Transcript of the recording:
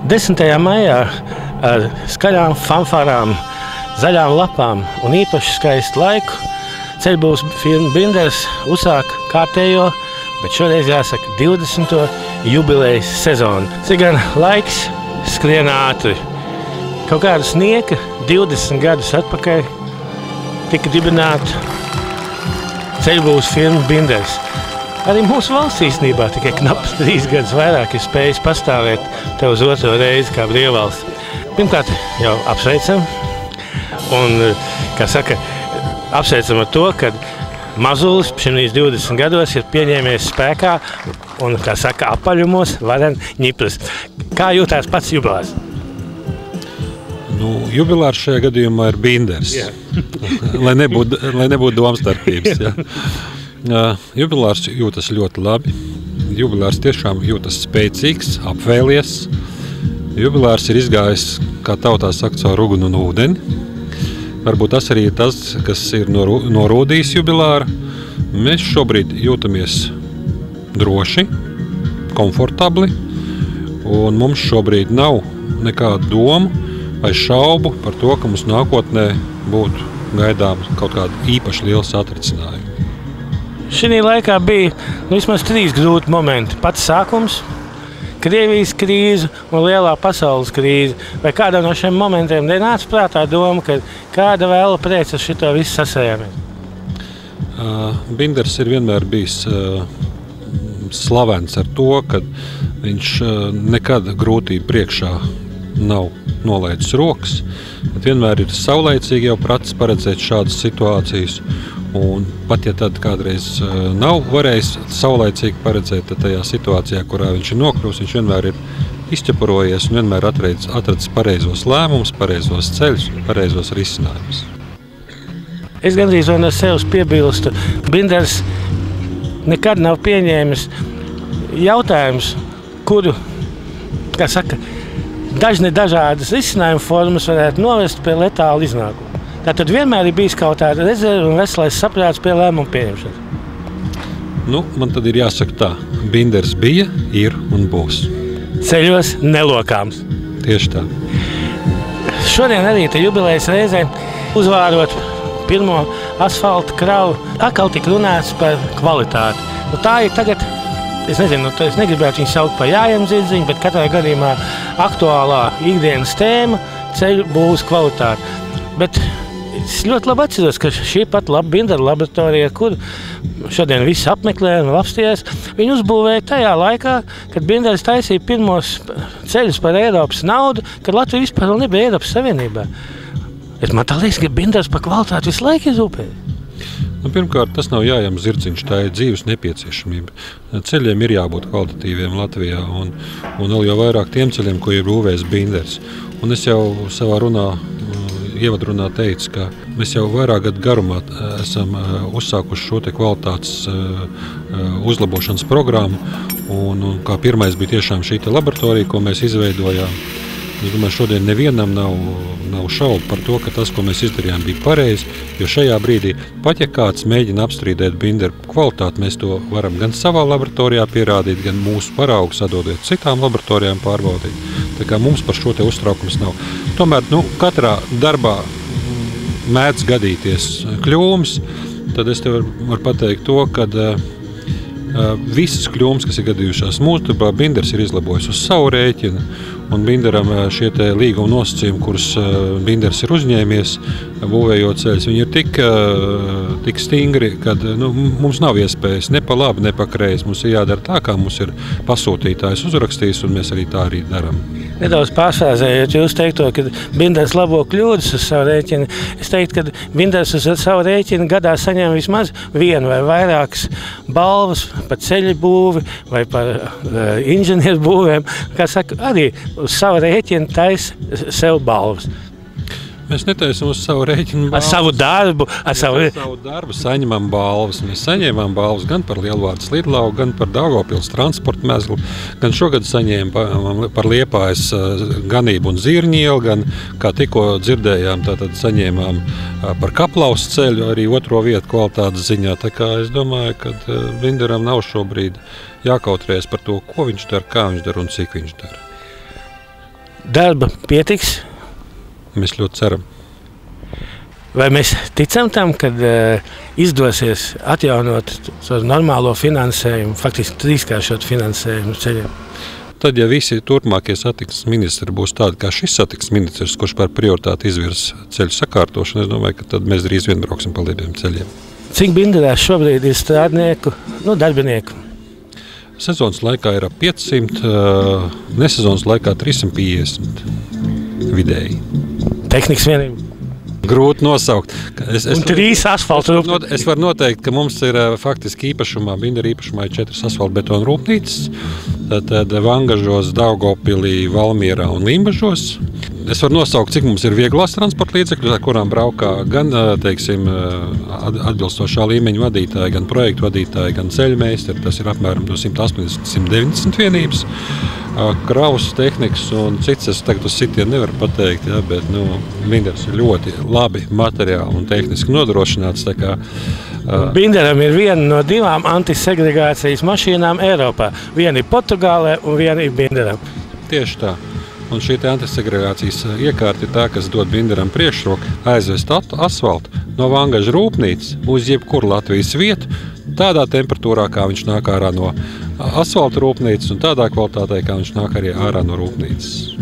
10. maijā ar skaļām fanfārām, zaļām lapām un īpaši skaistu laiku ceļbūves firma Binders uzsāk kārtējo, bet šoreiz jāsaka 20. jubilejas sezonu. Cik gan laiks skrien ātri. Kaut kādu snieka 20 gadus atpakaļ tika dibināta ceļbūves firma Binders. Arī mūsu valsts īstenībā tikai knapas 3 gadus vairāk ir spējis pastāvēt te uz otro reizi kā brīvvalsts. Pirmkārt jau apsveicam un, kā saka, apsveicam ar to, ka mazulis šīs 20 gados ir pieņēmies spēkā un, kā saka, apaļumos varen ņipras. Kā jūtās pats jubilārs? Jubilārs šajā gadījumā ir Binders, lai nebūtu domstarpības. Ja. Jubilārs jūtas ļoti labi. Jubilārs tiešām jūtas spēcīgs, apvēlies. Jubilārs ir izgājis, kā tautā saka, caur uguni un ūdeni. Varbūt tas arī ir tas, kas ir norūdījis jubilāru. Mēs šobrīd jūtamies droši, komfortabli, un mums šobrīd nav nekādu domu vai šaubu par to, ka mums nākotnē būtu gaidām kaut kāda īpaši liela satricinājuma. Šī laikā bija vismaz 3 grūti momenti. Pats sākums, Krievijas krīze un lielā pasaules krīze. Vai kādā no šiem momentiem nenāca prātā doma, ka kāda vēla priec ar šito visu sasējamies? Binders ir vienmēr bijis slavens ar to, ka viņš nekad grūtību priekšā nav nolaicis rokas, bet vienmēr ir saulaicīgi jau pratis paredzēt šādas situācijas. Un pat ja tad kādreiz nav varējis saulaicīgi paredzēt, tad tajā situācijā, kurā viņš ir nokļūst, viņš vienmēr ir izķepurojies un vienmēr atradis pareizos lēmumus, pareizos ceļus, pareizos risinājumus. Es gandrīz vai no sevis piebilstu, Binders nekad nav pieņēmis jautājums, kuru, kā saka, dažādas risinājuma formas varētu novest pie letāla iznākuma. Tātad vienmēr ir bijis kaut tāda rezerve un veselais saprāts pie lēmumu pieņemšanas. Man tad ir jāsaka tā, Binders bija, ir un būs. Ceļos nelokāms. Tieši tā. Šodien arī te jubilejas reizē uzvārot pirmo asfalta kravu, atkal tika runāts par kvalitāti. Tā ir tagad, es negribētu viņu saukt par jājam zirdziņu, bet katrā gadījumā aktuālā ikdienas tēma ceļu būvs kvalitāte. Bet es ļoti labi atceros, ka šī pat Bindera laboratorija, kur šodien visi apmeklē un apstījās, viņi uzbūvēja tajā laikā, kad Binders taisīja pirmos ceļus par Eiropas naudu, kad Latvija vispār vēl nebija Eiropas Savienībā. Man tā liekas, ka Binders par kvalitāti visu laiku izrūpēja. Pirmkārt, tas nav jājams zirdziņš, tā ir dzīves nepieciešamība. Ceļiem ir jābūt kvalitatīviem Latvijā un vēl jau vairāk tiem ceļiem, ko ir būvējis Binders. Un es jau savā ievadrunā teicu, ka mēs jau vairāk gadu garumā esam uzsākuši šo te kvalitātes uzlabošanas programmu. Un kā pirmais bija tiešām šī te laboratorija, ko mēs izveidojām. Es domāju, šodien nevienam nav šaubu par to, ka tas, ko mēs izdarījām, bija pareizi, jo šajā brīdī, pat ja kāds mēģina apstrīdēt Binderu kvalitāti, mēs to varam gan savā laboratorijā pierādīt, gan mūsu paraugu sadodot citām laboratorijām pārbaudīt. Tā kā mums par šo te uztraukums nav. Tomēr, katrā darbā mēdz gadīties kļūmes, tad es tev varu pateikt to, ka visas kļūmes, kas ir gadījušās mūsu darbā, Binders ir izlabojis uz savu rēķinu, un Binderam šie te līguma nosacījumi, kurus Binders ir uzņēmies, būvējot ceļus, viņi ir tik stingri, ka mums nav iespējas ne pa labi, ne pa kreisi. Mums ir jādara tā, kā mums ir pasūtītājs uzrakstījis, un mēs arī tā arī darām. Nedaudz pārsvāzējot jūs teikto, ka Binders labo kļūdas uz savu rēķinu. Es teiktu, ka Binders uz savu rēķinu gadā saņem vismaz vienu vai vairākas balvas par ceļu būvi vai par inženieru būvēm. Kā saka, arī uz savu rēķinu taisa sev balvas. Mēs netaisam uz savu rēķinu balvas. Ar savu darbu saņemam balvas. Mēs saņēmām balvas gan par Lielvārdes lidlauku, gan par Daugavpils transporta mezglu, gan šogad saņēmām par Liepājas ganību un zirņielu, gan, kā tikko dzirdējām, tātad saņēmām par Kaplaus ceļu arī 2. vietu kvalitātes ziņā. Tā kā es domāju, ka Binderam nav šobrīd jākautrējas par to, ko viņš dara, kā viņš dara un cik viņš dara. darba pietiks? Mēs ļoti ceram. Vai mēs ticam tam, ka izdosies atjaunot normālo finansējumu, faktiski trīskāršot finansējumu ceļiem? Tad, ja visi turpmākie satiksmes ministri būs tādi kā šis satiksmes ministrs, kurš par prioritāti izvirs ceļu sakārtošanu, es domāju, ka tad mēs drīz vien brauksim pa lieliem ceļiem. Cik Binderās šobrīd ir strādnieku, darbinieku? Sezonas laikā ir ap 500, nesezonas laikā 350 vidēji. Tehnikas vienība? Grūti nosaukt. Un 3 asfalta rūpnīcas. Es varu noteikt, ka mums ir faktiski īpašumā, Bindera īpašumā ir 4 asfaltbetona rūpnīcas. Tad Vangažos, Daugavpilī, Valmierā un Limbažos. Es varu nosaukt, cik mums ir vieglās transporta līdzekļu, ar kurām braukā gan, teiksim, atbilstošā līmeņa vadītāji, gan projektu vadītāji, gan ceļmeistari. Tas ir apmēram 180–190 vienības. Kravas tehnikas un cits, es tagad uz sitienu nevaru pateikt, ja, bet Binders ir ļoti labi materiāli un tehniski nodrošināts. Binderam ir viena no 2 antisegregācijas mašīnām Eiropā. Viena ir Portugālē un viena ir Binderam. Tieši tā. Un šī antisegregācijas iekārta ir tā, kas dod Binderam priekšroku aizvest asfaltu no Vangaža rūpnīcas uz jebkuru Latvijas vietu, tādā temperatūrā, kā viņš nāk ārā no asfalta rūpnīcas un tādā kvalitātē, kā viņš nāk arī ārā no rūpnīcas.